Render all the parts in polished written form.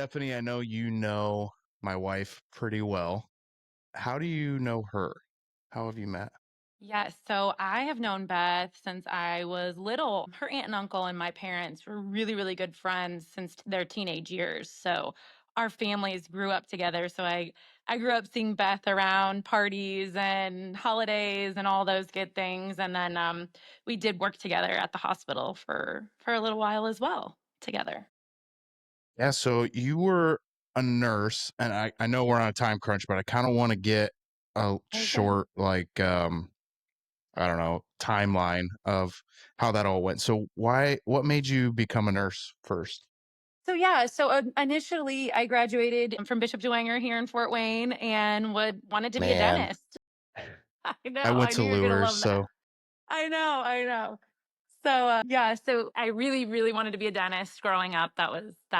Stephanie, I know you know my wife pretty well. How do you know her? How have you met? Yes, so I have known Beth since I was little. Her aunt and uncle and my parents were really, really good friends since their teenage years. So our families grew up together. So I grew up seeing Beth around parties and holidays and all those good things. And then we did work together at the hospital for a little while as well together. Yeah, so you were a nurse, and I know we're on a time crunch, but I kind of want to get a Oh, good. short, I don't know, timeline of how that all went. So what made you become a nurse first? So initially I graduated from Bishop Dwenger here in Fort Wayne and would wanted to be a Man, dentist. I know. I went I to knew you were gonna Lures, love that. so I know. I know. So I really, really wanted to be a dentist growing up. That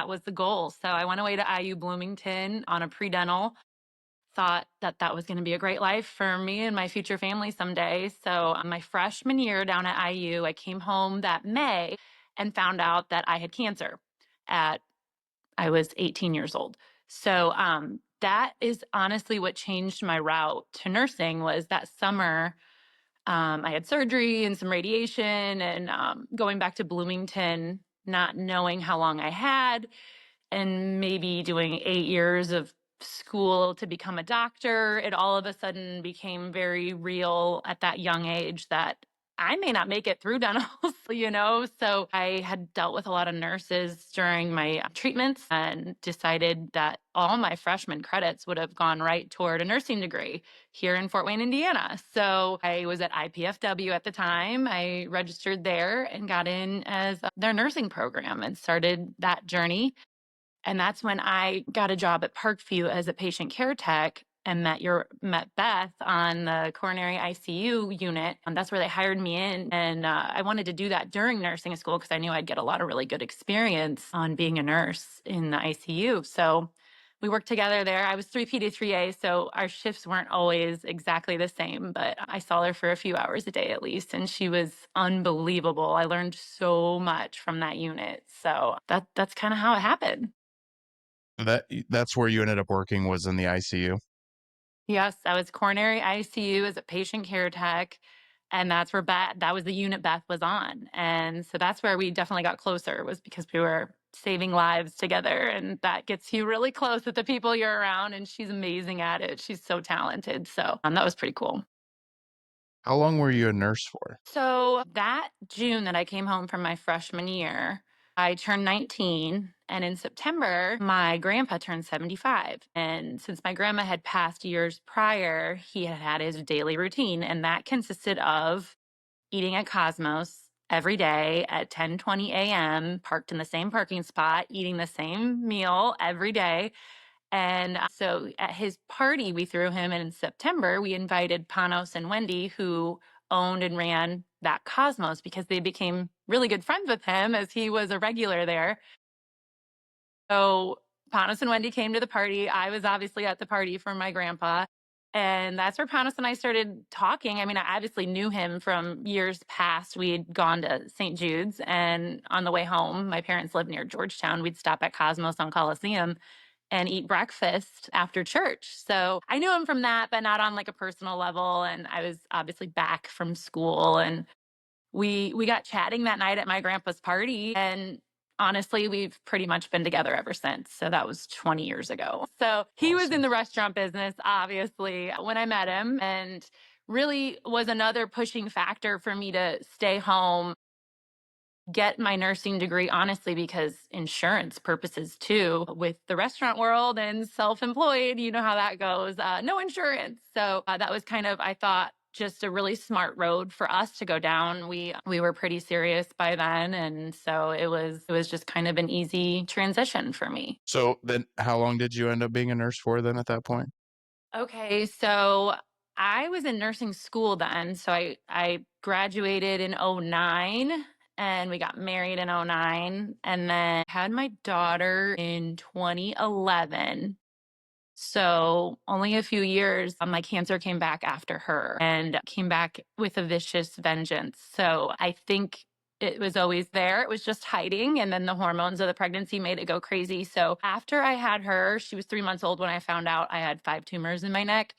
was the goal. So I went away to IU Bloomington on a pre-dental. Thought that that was going to be a great life for me and my future family someday. So my freshman year down at IU, I came home that May and found out that I had cancer. At I was 18 years old. So that is honestly what changed my route to nursing. Was that summer I had surgery and some radiation, and going back to Bloomington, not knowing how long I had, and maybe doing 8 years of school to become a doctor. It all of a sudden became very real at that young age that I may not make it through dentals, you know? So I had dealt with a lot of nurses during my treatments and decided that all my freshman credits would have gone right toward a nursing degree here in Fort Wayne, Indiana. So I was at IPFW at the time. I registered there and got in as their nursing program and started that journey. And that's when I got a job at Parkview as a patient care tech and met Beth on the coronary ICU unit. And that's where they hired me in. And I wanted to do that during nursing school because I knew I'd get a lot of really good experience on being a nurse in the ICU. So we worked together there. I was 3P to 3A, so our shifts weren't always exactly the same, but I saw her for a few hours a day at least, and she was unbelievable. I learned so much from that unit. So that's kind of how it happened. that's where you ended up working was in the ICU. Yes, I was coronary ICU as a patient care tech. And that's where that was the unit Beth was on. And so that's where we definitely got closer, was because we were saving lives together. And that gets you really close with the people you're around. And she's amazing at it. She's so talented. So that was pretty cool. How long were you a nurse for? So that June that I came home from my freshman year, I turned 19. And in September, my grandpa turned 75. And since my grandma had passed years prior, he had had his daily routine. And that consisted of eating at Cosmos every day at 10:20 a.m., parked in the same parking spot, eating the same meal every day. And so at his party we threw him in September, we invited Panos and Wendy, who owned and ran that Cosmos, because they became really good friends with him as he was a regular there. So Panos and Wendy came to the party. I was obviously at the party for my grandpa. And that's where Panos and I started talking. I mean, I obviously knew him from years past. We'd gone to St. Jude's, and on the way home, my parents lived near Georgetown. We'd stop at Cosmos on Coliseum and eat breakfast after church. So I knew him from that, but not on like a personal level. And I was obviously back from school, and we got chatting that night at my grandpa's party, and honestly, we've pretty much been together ever since. So that was 20 years ago. So he was in Awesome. the restaurant business, obviously, when I met him, and really was another pushing factor for me to stay home, get my nursing degree, honestly, because insurance purposes too, with the restaurant world and self-employed, you know how that goes. No insurance. So that was kind of, I thought, just a really smart road for us to go down. We were pretty serious by then, and so it was just kind of an easy transition for me. So then how long did you end up being a nurse for then at that point? Okay, so I was in nursing school then. So I graduated in '09, and we got married in '09, and then had my daughter in 2011. So only a few years, my cancer came back after her and came back with a vicious vengeance. So I think it was always there. It was just hiding. And then the hormones of the pregnancy made it go crazy. So after I had her, she was 3 months old when I found out I had 5 tumors in my neck.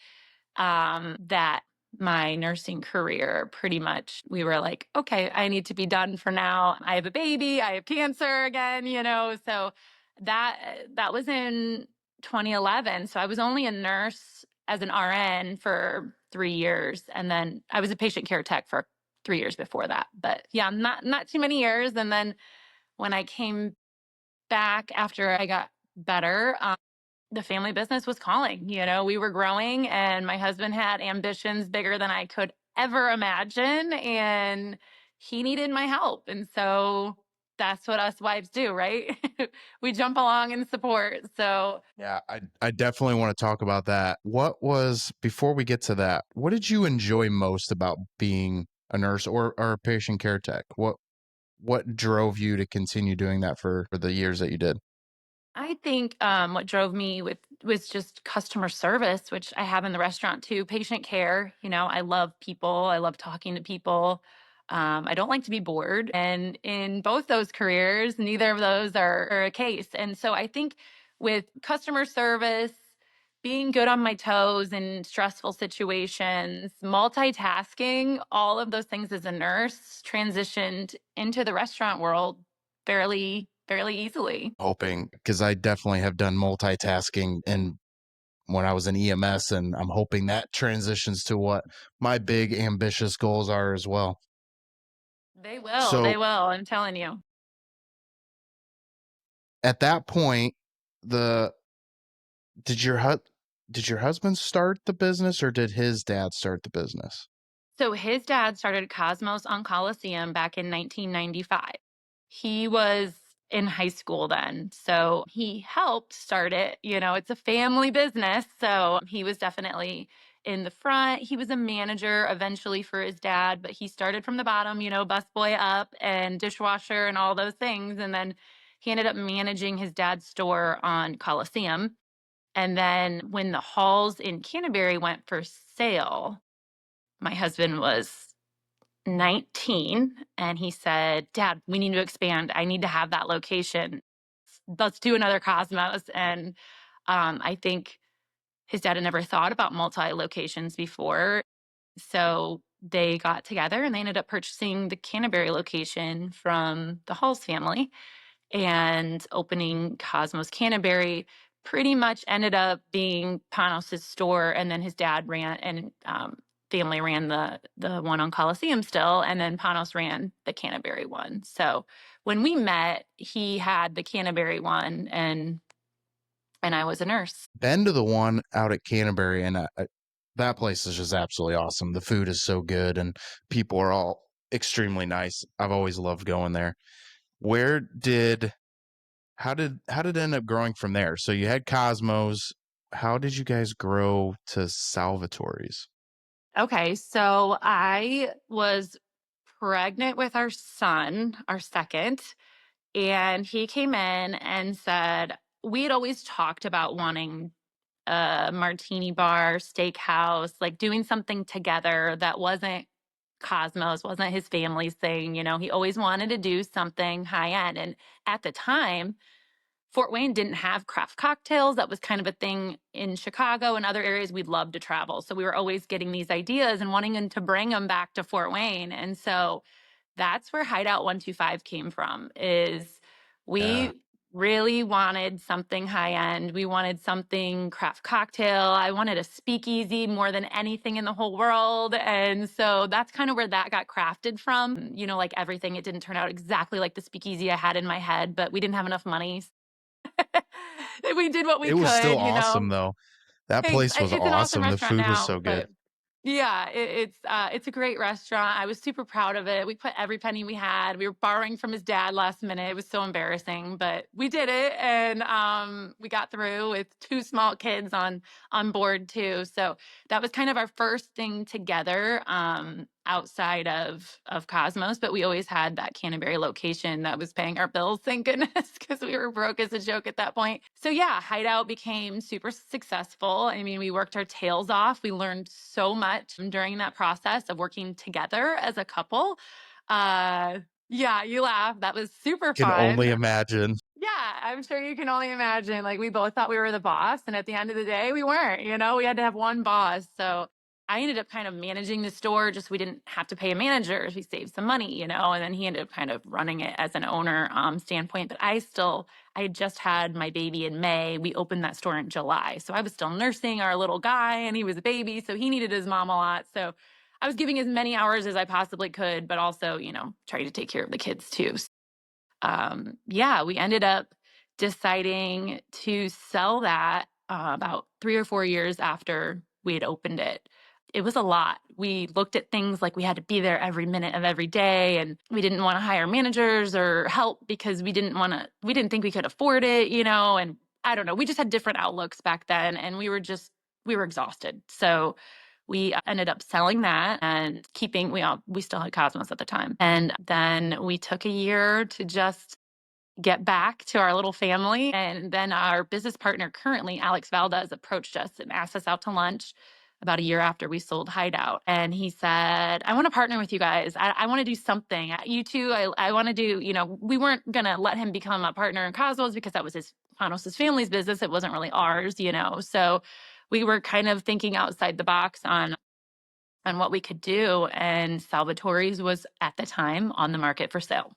That my nursing career pretty much, we were like, okay, I need to be done for now. I have a baby, I have cancer again, you know. So that was in 2011. So I was only a nurse as an RN for 3 years, and then I was a patient care tech for 3 years before that. But yeah, not too many years. And then when I came back after I got better, the family business was calling. You know, we were growing, and my husband had ambitions bigger than I could ever imagine. And he needed my help. And so that's what us wives do, right? We jump along and support. So Yeah, I definitely want to talk about that. What was before we get to that, what did you enjoy most about being a nurse or a patient care tech? What drove you to continue doing that for the years that you did? I think what drove me with was just customer service, which I have in the restaurant too. Patient care. You know, I love people. I love talking to people. I don't like to be bored. And in both those careers, neither of those are a case. And so I think with customer service, being good on my toes in stressful situations, multitasking, all of those things as a nurse transitioned into the restaurant world fairly easily. Hoping, because I definitely have done multitasking and when I was in EMS, and I'm hoping that transitions to what my big ambitious goals are as well. They So will, I'm telling you. at that point, the did your did your husband start the business or did his dad start the business? So his dad started Cosmos on Coliseum back in 1995. He was in high school then. So he helped start it. You know, it's a family business. So he was definitely in the front. He was a manager eventually for his dad, but he started from the bottom, you know, busboy up and dishwasher and all those things. And then he ended up managing his dad's store on Coliseum. And then when the halls in Canterbury went for sale, my husband was 19 and he said, Dad, we need to expand. I need to have that location. Let's do another Cosmos. And I think his dad had never thought about multi locations before. So they got together and they ended up purchasing the Canterbury location from the Halls family and opening Cosmos Canterbury. Pretty much ended up being Panos's store, and then his dad ran and family ran the one on Coliseum still, and then Panos ran the Canterbury one. So when we met, he had the Canterbury one, and I was a nurse. Been to the one out at Canterbury, and that place is just absolutely awesome. The food is so good, and people are all extremely nice. I've always loved going there. Where did how did it end up growing from there? So you had Cosmos. How did you guys grow to Salvatore's? Okay, so I was pregnant with our son, our second, and he came in and said, we had always talked about wanting a martini bar, steakhouse, like doing something together that wasn't Cosmos, wasn't his family's thing. You know, he always wanted to do something high end. And at the time, Fort Wayne didn't have craft cocktails. That was kind of a thing in Chicago and other areas we'd love to travel. So we were always getting these ideas and wanting them to bring them back to Fort Wayne. And so that's where Hideout 125 came from, is Yeah. we really wanted something high end. We wanted something craft cocktail. I wanted a speakeasy more than anything in the whole world. And so that's kind of where that got crafted from. You know, like everything, it didn't turn out exactly like the speakeasy I had in my head, but we didn't have enough money. We did what we It was still could, you awesome, know. though. That Thanks. place was It's an awesome awesome. The restaurant food was now, so good. but yeah, it's a great restaurant. I was super proud of it. We put every penny we had. We were borrowing from his dad last minute. It was so embarrassing, but we did it, and we got through with two small kids on board too. So that was kind of our first thing together outside of Cosmos. But we always had that Canterbury location that was paying our bills. Thank goodness, because we were broke as a joke at that point. So yeah, Hideout became super successful. I mean, we worked our tails off. We learned so much during that process of working together as a couple. Uh, Yeah, you laugh. That was super Can only fun. imagine. Yeah, I'm sure you can only imagine. Like, we both thought we were the boss, and at the end of the day, we weren't. We had to have one boss. So I ended up kind of managing the store. Just we didn't have to pay a manager. We saved some money, and then he ended up kind of running it as an owner standpoint. But I had just had my baby in May. We opened that store in July. So I was still nursing our little guy, and he was a baby. So he needed his mom a lot. So I was giving as many hours as I possibly could, but also, trying to take care of the kids too. Yeah, we ended up deciding to sell that about 3 or 4 years after we had opened it. It was a lot. We looked at things like we had to be there every minute of every day, and we didn't want to hire managers or help because we didn't think we could afford it, and I don't know. We just had different outlooks back then, and we were exhausted. So we ended up selling that and we still had Cosmos at the time. And then we took a year to just get back to our little family. And then our business partner currently, Alex Valdez, approached us and asked us out to lunch about a year after we sold Hideout. And he said, I want to partner with you guys. I want to do something. You two, I want to do, we weren't going to let him become a partner in Cosmos because that was Panos' family's business. It wasn't really ours. So we were kind of thinking outside the box on what we could do. And Salvatore's was at the time on the market for sale.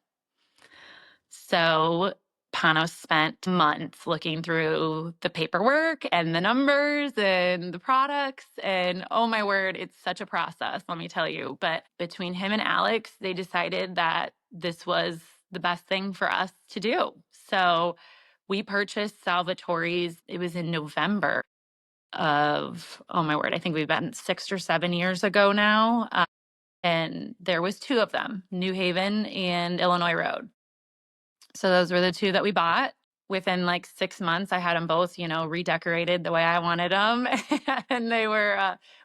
So Panos spent months looking through the paperwork and the numbers and the products. And oh my word, it's such a process, let me tell you. But between him and Alex, they decided that this was the best thing for us to do. So we purchased Salvatore's, it was in November of, oh my word, I think we've been 6 or 7 years ago now. And there was two of them, New Haven and Illinois Road. So those were the two that we bought. Within like 6 months, I had them both, redecorated the way I wanted them. And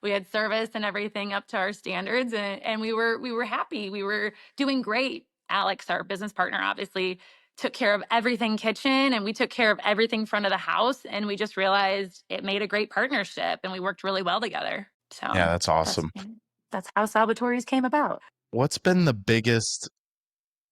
we had service and everything up to our standards. And we were happy. We were doing great. Alex, our business partner, obviously took care of everything kitchen, and we took care of everything front of the house. And we just realized it made a great partnership, and we worked really well together. Yeah, So that's that's, awesome. that's how Salvatore's came about. What's been the biggest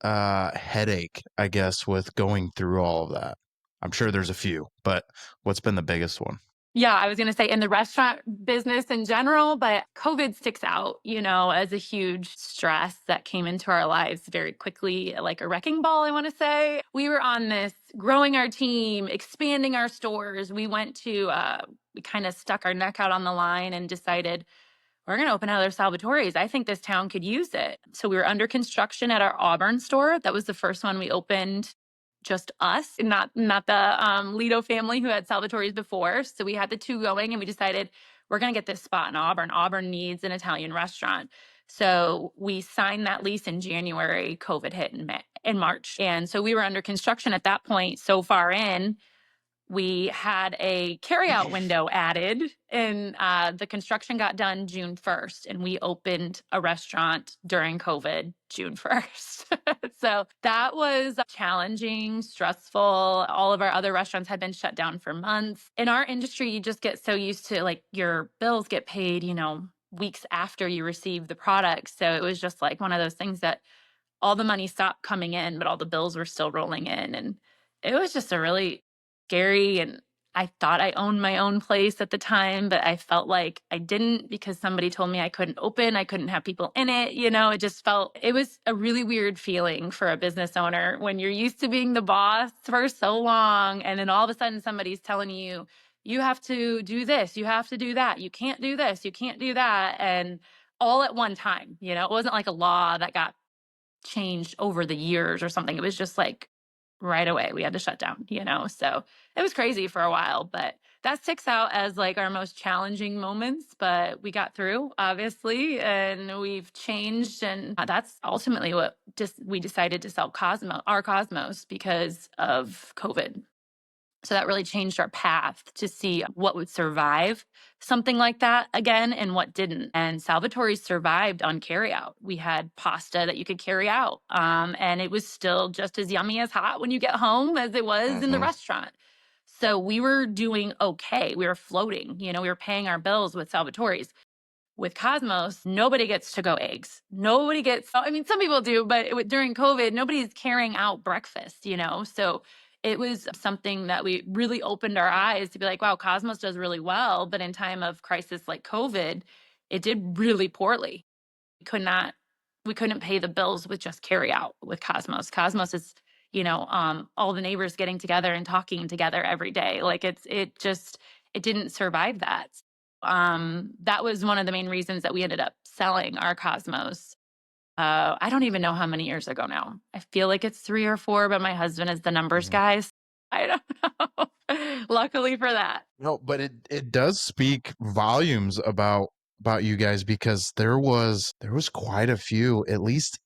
headache, I guess, with going through all of that? I'm sure there's a few, but what's been the biggest one? Yeah, I was going to say in the restaurant business in general, but COVID sticks out, as a huge stress that came into our lives very quickly, like a wrecking ball, I want to say. We were on this growing our team, expanding our stores. We kind of stuck our neck out on the line and decided we're going to open another Salvatore's. I think this town could use it. So we were under construction at our Auburn store. That was the first one we opened, just us, and not the Lido family who had Salvatore's before. So we had the two going, and we decided we're going to get this spot in Auburn. Auburn needs an Italian restaurant. So we signed that lease in January. COVID hit in March. And so we were under construction at that point, so far in. We had a carryout window added, and the construction got done June 1st, and we opened a restaurant during COVID June 1st. So that was challenging, stressful. All of our other restaurants had been shut down for months. In our industry, you just get so used to like your bills get paid, weeks after you receive the product. So it was just like one of those things that all the money stopped coming in, but all the bills were still rolling in. And it was just a really scary, and I thought I owned my own place at the time, but I felt like I didn't because somebody told me I couldn't open, I couldn't have people in it. It was a really weird feeling for a business owner when you're used to being the boss for so long. And then all of a sudden somebody's telling you, you have to do this, you have to do that, you can't do this, you can't do that. And all at one time, it wasn't like a law that got changed over the years or something. It was just like right away we had to shut down. So it was crazy for a while, but that sticks out as like our most challenging moments. But we got through, obviously, and we've changed. And that's ultimately what we decided to sell our Cosmos because of COVID. So that really changed our path to see what would survive something like that again and what didn't. And Salvatore's survived on carryout. We had pasta that you could carry out, and it was still just as yummy as hot when you get home as it was in the Hmm. restaurant. So we were doing okay. We were floating. We were paying our bills with Salvatore's. With Cosmos, nobody gets to go eggs. Nobody gets, I mean, some people do, but during COVID, nobody's carrying out breakfast, you know? So it was something that we really opened our eyes to be like, wow, Cosmos does really well. But in time of crisis like COVID, it did really poorly. We could not, we couldn't pay the bills with just carry out with Cosmos. Cosmos is, all the neighbors getting together and talking together every day. Like it didn't survive that. That was one of the main reasons that we ended up selling our Cosmos. I don't even know how many years ago now. I feel like it's 3 or 4, but my husband is the numbers Mhm. guy. I don't know. Luckily for that. No, but it does speak volumes about you guys because there was quite a few, at least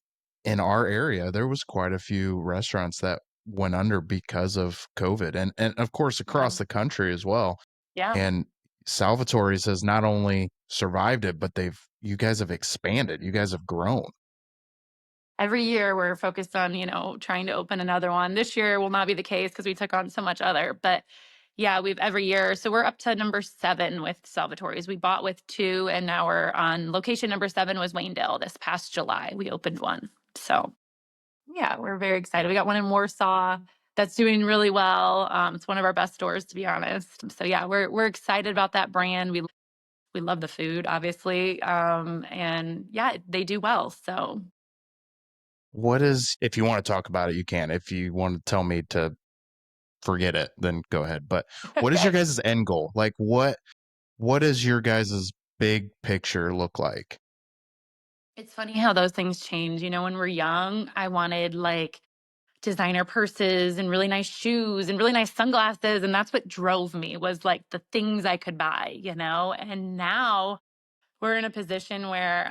in our area, there was quite a few restaurants that went under because of COVID and of course Yeah. across the country as well. Yeah. And Salvatore's has not only survived it, but you guys have expanded. You guys have grown. Every year we're focused on, trying to open another one. This year will not be the case because we took on so much other, but yeah, we've every year. So we're up to number 7 with Salvatore's. We bought with 2 and now we're on location number 7 was Waynedale this past July. We opened one. So yeah, we're very excited. We got one in Warsaw that's doing really well. It's one of our best stores, to be honest. So yeah, we're excited about that brand. We love the food, obviously, and yeah, they do well. So What is if you want to talk about it, you can. If you want to tell me to forget it, then go ahead. But what is your okay. guys' end goal? Like what does your guys' big picture look like? It's funny how those things change. When we're young, I wanted like designer purses and really nice shoes and really nice sunglasses, and that's what drove me was like the things I could buy. And now we're in a position where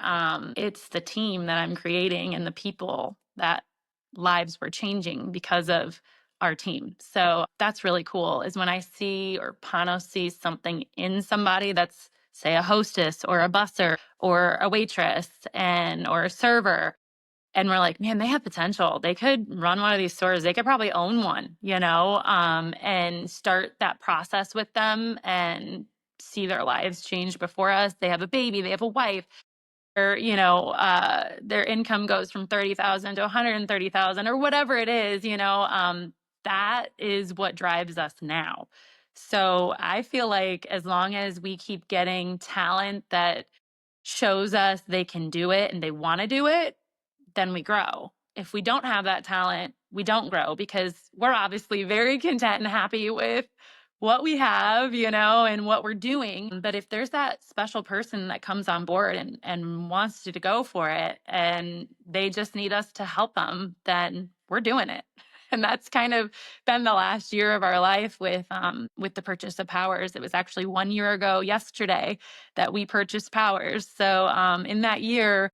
it's the team that I'm creating and the people that lives were changing because of our team. So that's really cool is when I see or Pano sees something in somebody that's say a hostess or a busser or a waitress or a server, and we're like, man, they have potential. They could run one of these stores. They could probably own one, and start that process with them and see their lives change before us. They have a baby, they have a wife. Their income goes from 30,000 to 130,000 or whatever it is. That is what drives us now. So I feel like as long as we keep getting talent that shows us they can do it and they want to do it, then we grow. If we don't have that talent, we don't grow because we're obviously very content and happy with what we have, and what we're doing. But if there's that special person that comes on board and wants to go for it and they just need us to help them, then we're doing it. And that's kind of been the last year of our life with the purchase of Powers. It was actually 1 year ago yesterday that we purchased Powers. So in that year,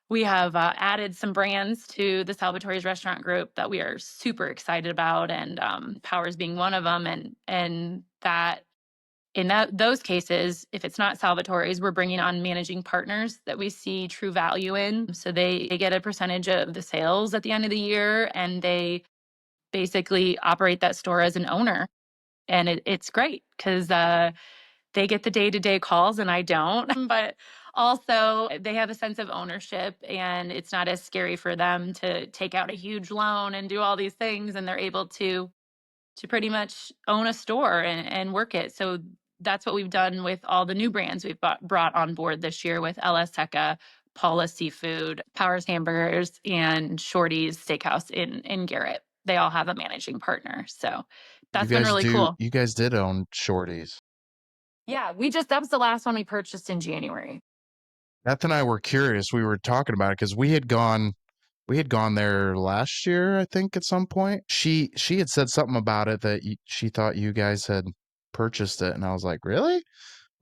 we have added some brands to the Salvatore's restaurant group that we are super excited about, and Powers being one of them. And that in those cases, if it's not Salvatore's, we're bringing on managing partners that we see true value in. So they get a percentage of the sales at the end of the year, and they basically operate that store as an owner. And it's great because they get the day-to-day calls and I don't. But also they have a sense of ownership and it's not as scary for them to take out a huge loan and do all these things, and they're able to pretty much own a store and work it. So that's what we've done with all the new brands we've brought on board this year with LS Teca, Paula Seafood, Powers Hamburgers, and Shorty's Steakhouse in Garrett. They all have a managing partner. So that's been really cool. You guys did own Shorties. Yeah, that was the last one we purchased in January. Beth and I were curious. We were talking about it because we had gone there last year, I think, at some point. She had said something about it that she thought you guys had purchased it, and I was like, really?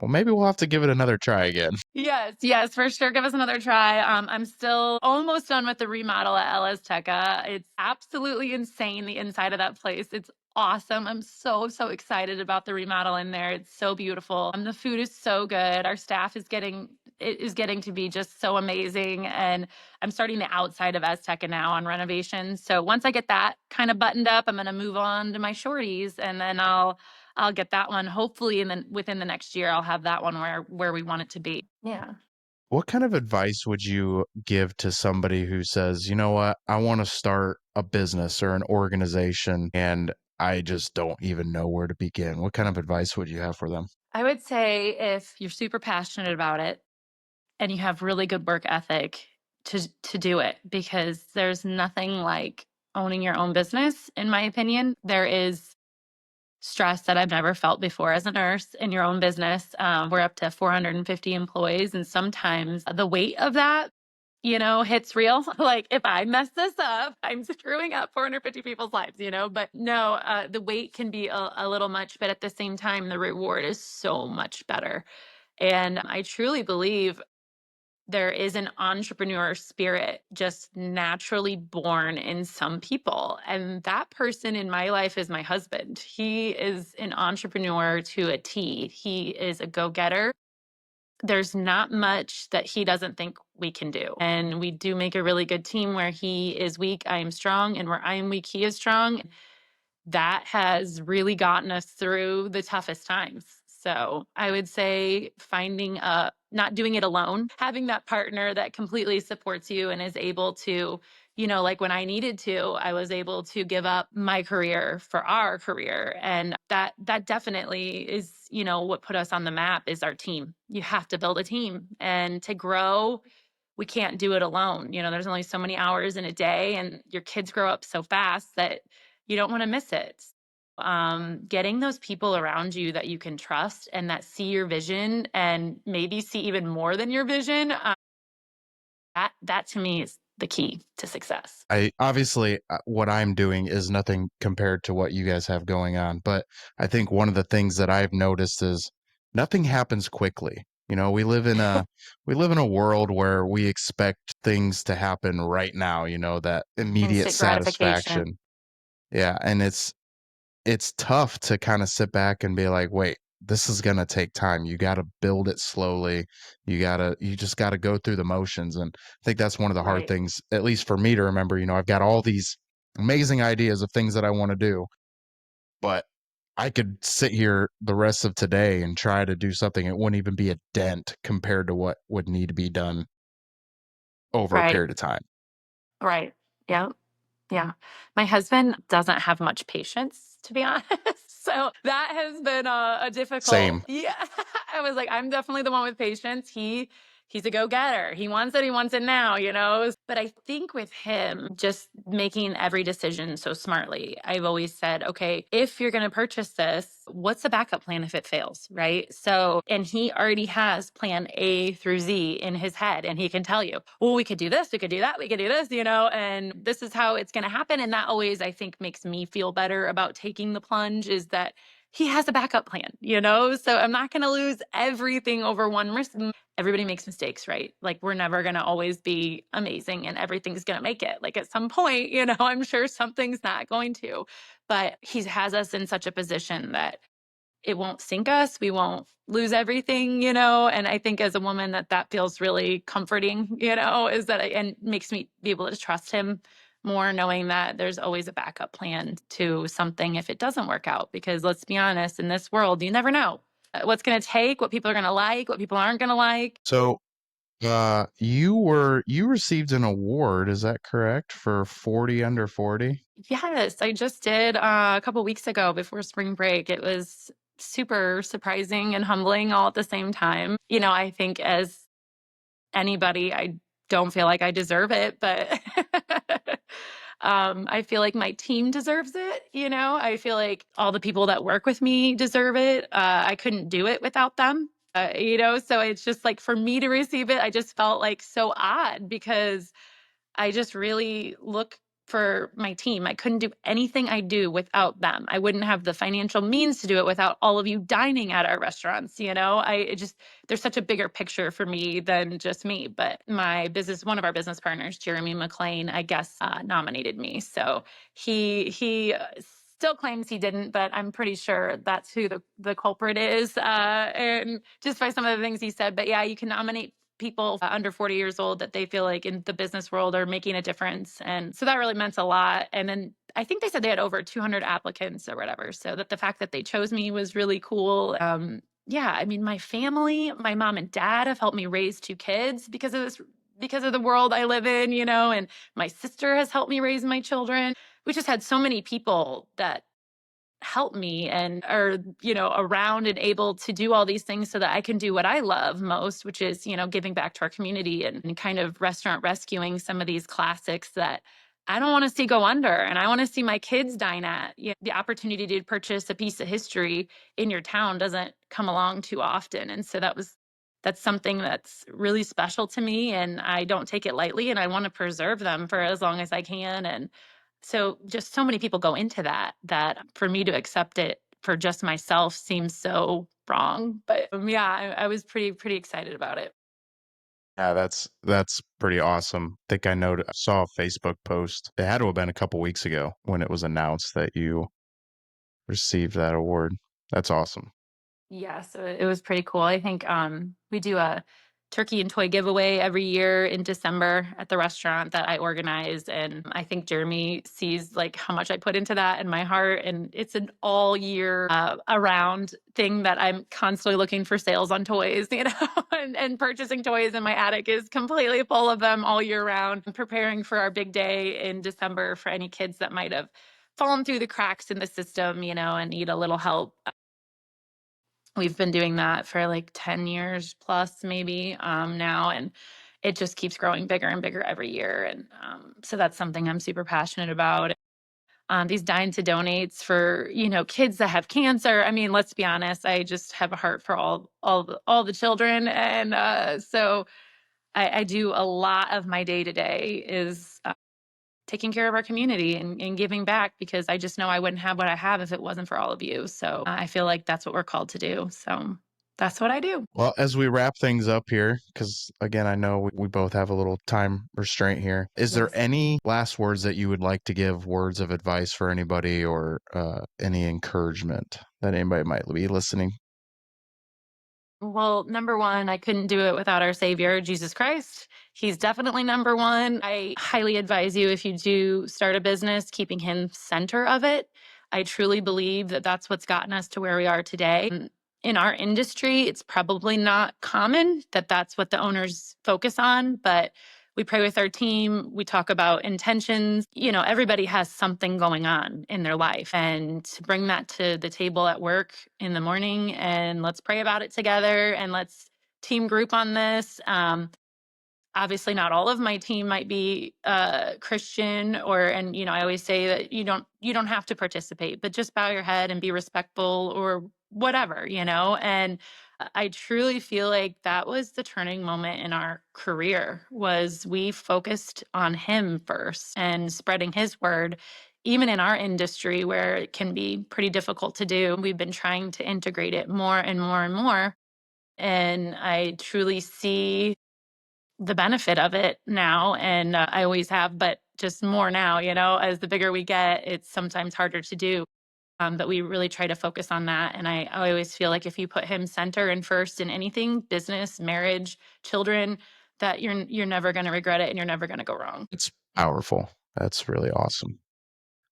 Well, maybe we'll have to give it another try again. Yes, yes, for sure. Give us another try. I'm still almost done with the remodel at El Azteca. It's absolutely insane, the inside of that place. It's awesome. I'm so, so excited about the remodel in there. It's so beautiful. The food is so good. Our staff is getting to be just so amazing. And I'm starting the outside of Azteca now on renovations. So once I get that kind of buttoned up, I'm going to move on to my Shorties, and then I'll get that one hopefully, and then within the next year I'll have that one where we want it to be. Yeah. What kind of advice would you give to somebody who says, "You know what? I wanna start a business or an organization, and I just don't even know where to begin." What kind of advice would you have for them? I would say if you're super passionate about it and you have really good work ethic to do it, because there's nothing like owning your own business, in my opinion. There is stress that I've never felt before as a nurse in your own business. We're up to 450 employees, and sometimes the weight of that, hits real. Like if I mess this up, I'm screwing up 450 people's lives, But no, the weight can be a little much, but at the same time, the reward is so much better. And I truly believe there is an entrepreneur spirit just naturally born in some people. And that person in my life is my husband. He is an entrepreneur to a T. He is a go getter. There's not much that he doesn't think we can do. And we do make a really good team where he is weak, I am strong, and where I am weak, he is strong. That has really gotten us through the toughest times. So I would say finding not doing it alone, having that partner that completely supports you and is able to, like when I needed to, I was able to give up my career for our career. And that definitely is, what put us on the map is our team. You have to build a team, and to grow, we can't do it alone. There's only so many hours in a day, and your kids grow up so fast that you don't want to miss it. Getting those people around you that you can trust and that see your vision and maybe see even more than your vision, that to me is the key to success. I obviously, what I'm doing is nothing compared to what you guys have going on, but I think one of the things that I've noticed is nothing happens quickly. We live in a world where we expect things to happen right now, that immediate Instant gratification. satisfaction. Yeah, and it's tough to kinda sit back and be like, "Wait, this is gonna take time. You gotta build it slowly. You just gotta go through the motions," and I think that's one of the hard Right. things, at least for me to remember. I've got all these amazing ideas of things that I wanna do, but I could sit here the rest of today and try to do something. It wouldn't even be a dent compared to what would need to be done over a Right. period of time. Right. Yeah. Yeah. My husband doesn't have much patience, to be honest. So that has been a difficult. Same. Yeah. I was like, I'm definitely the one with patience. He's a go-getter. He wants it now, But I think with him just making every decision so smartly, I've always said, okay, if you're going to purchase this, what's the backup plan if it fails, right? So, and he already has plan A through Z in his head, and he can tell you, well, we could do this, we could do that, we could do this, and this is how it's going to happen. And that always, I think, makes me feel better about taking the plunge, is that he has a backup plan, So I'm not going to lose everything over one risk. Everybody makes mistakes, right? Like we're never going to always be amazing and everything's going to make it. Like at some point, I'm sure something's not going to, but he has us in such a position that it won't sink us. We won't lose everything, And I think as a woman that feels really comforting, is that and makes me be able to trust him more, knowing that there's always a backup plan to something if it doesn't work out. Because let's be honest, in this world, you never know what's going to take, what people are going to like, what people aren't going to like. So, you received an award, is that correct, for 40 under 40? Yes, I just did a couple weeks ago before spring break. It was super surprising and humbling all at the same time. I think as anybody, I don't feel like I deserve it, but I feel like my team deserves it. I feel like all the people that work with me deserve it. I couldn't do it without them. So it's just like for me to receive it, I just felt like so odd because I just really look for my team. I couldn't do anything I do without them. I wouldn't have the financial means to do it without all of you dining at our restaurants. There's such a bigger picture for me than just me. But one of our business partners, Jeremy McLean, I guess, nominated me. So he still claims he didn't, but I'm pretty sure that's who the culprit is. And just by some of the things he said, but yeah, you can nominate people under 40 years old that they feel like in the business world are making a difference. And so that really meant a lot. And then I think they said they had over 200 applicants or whatever. So that the fact that they chose me was really cool. Yeah, I mean, my family, my mom and dad have helped me raise 2 kids because of the world I live in, and my sister has helped me raise my children. We just had so many people that help me and are, around and able to do all these things so that I can do what I love most, which is, giving back to our community and kind of restaurant rescuing some of these classics that I don't want to see go under and I want to see my kids dine at. The opportunity to purchase a piece of history in your town doesn't come along too often. And so that's something that's really special to me and I don't take it lightly and I want to preserve them for as long as I can. And so just so many people go into that for me to accept it for just myself seems so wrong. But yeah, I was pretty excited about it. Yeah, that's pretty awesome. Think I saw a Facebook post. It had to have been a couple weeks ago when it was announced that you received that award. That's awesome. Yeah, so it was pretty cool. I think we do a turkey and toy giveaway every year in December at the restaurant that I organize, and I think Jeremy sees like how much I put into that and my heart, and it's an all year around thing that I'm constantly looking for sales on toys, and purchasing toys, and my attic is completely full of them all year round. I'm preparing for our big day in December for any kids that might have fallen through the cracks in the system, and need a little help. We've been doing that for like 10 years plus maybe now, and it just keeps growing bigger and bigger every year. And so that's something I'm super passionate about. These dine to donates for kids that have cancer. I mean, let's be honest. I just have a heart for all the children, and so I do a lot of my day to day is taking care of our community and giving back because I just know I wouldn't have what I have if it wasn't for all of you. So I feel like that's what we're called to do. So that's what I do. Well, as we wrap things up here, because again, I know we both have a little time restraint here. Is there Yes. any last words that you would like to give, words of advice for anybody or any encouragement that anybody might be listening? Well, number one, I couldn't do it without our Savior, Jesus Christ. He's definitely number one. I highly advise you, if you do start a business, keeping him center of it. I truly believe that that's what's gotten us to where we are today. In our industry, it's probably not common that that's what the owners focus on, but we pray with our team. We talk about intentions. Everybody has something going on in their life. And to bring that to the table at work in the morning and let's pray about it together and let's team group on this. Obviously not all of my team might be Christian and I always say that you don't have to participate, but just bow your head and be respectful or whatever, and I truly feel like that was the turning moment in our career. Was we focused on him first and spreading his word, even in our industry where it can be pretty difficult to do. We've been trying to integrate it more and more and more, and I truly see the benefit of it now, and I always have, but just more now, as the bigger we get, it's sometimes harder to do. But we really try to focus on that. And I always feel like if you put him center and first in anything, business, marriage, children, that you're never going to regret it and you're never going to go wrong. It's powerful. That's really awesome.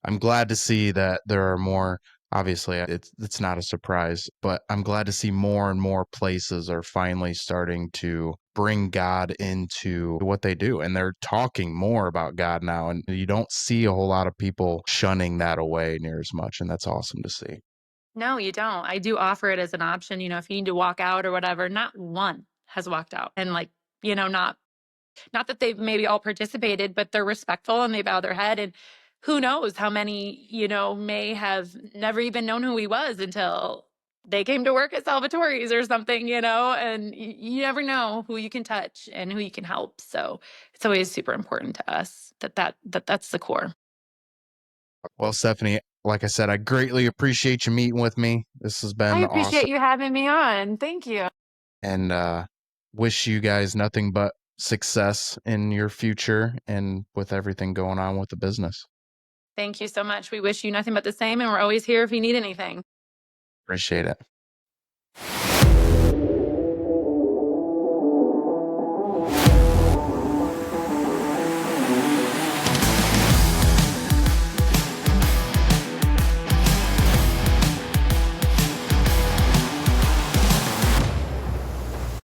I'm glad to see that there are more. Obviously, it's not a surprise, but I'm glad to see more and more places are finally starting to bring God into what they do, and they're talking more about God now, and you don't see a whole lot of people shunning that away near as much, and that's awesome to see. No, you don't. I do offer it as an option. If you need to walk out or whatever, not one has walked out. And like, not that they've maybe all participated, but they're respectful and they bow their head. And who knows how many, may have never even known who he was until they came to work at Salvatore's or something, and you never know who you can touch and who you can help. So it's always super important to us that's the core. Well, Stephanie, like I said, I greatly appreciate you meeting with me. This has I been awesome, appreciate you having me on. Thank you. and wish you guys nothing but success in your future and with everything going on with the business. Thank you so much. We wish you nothing but the same, and we're always here if you need anything. Appreciate it.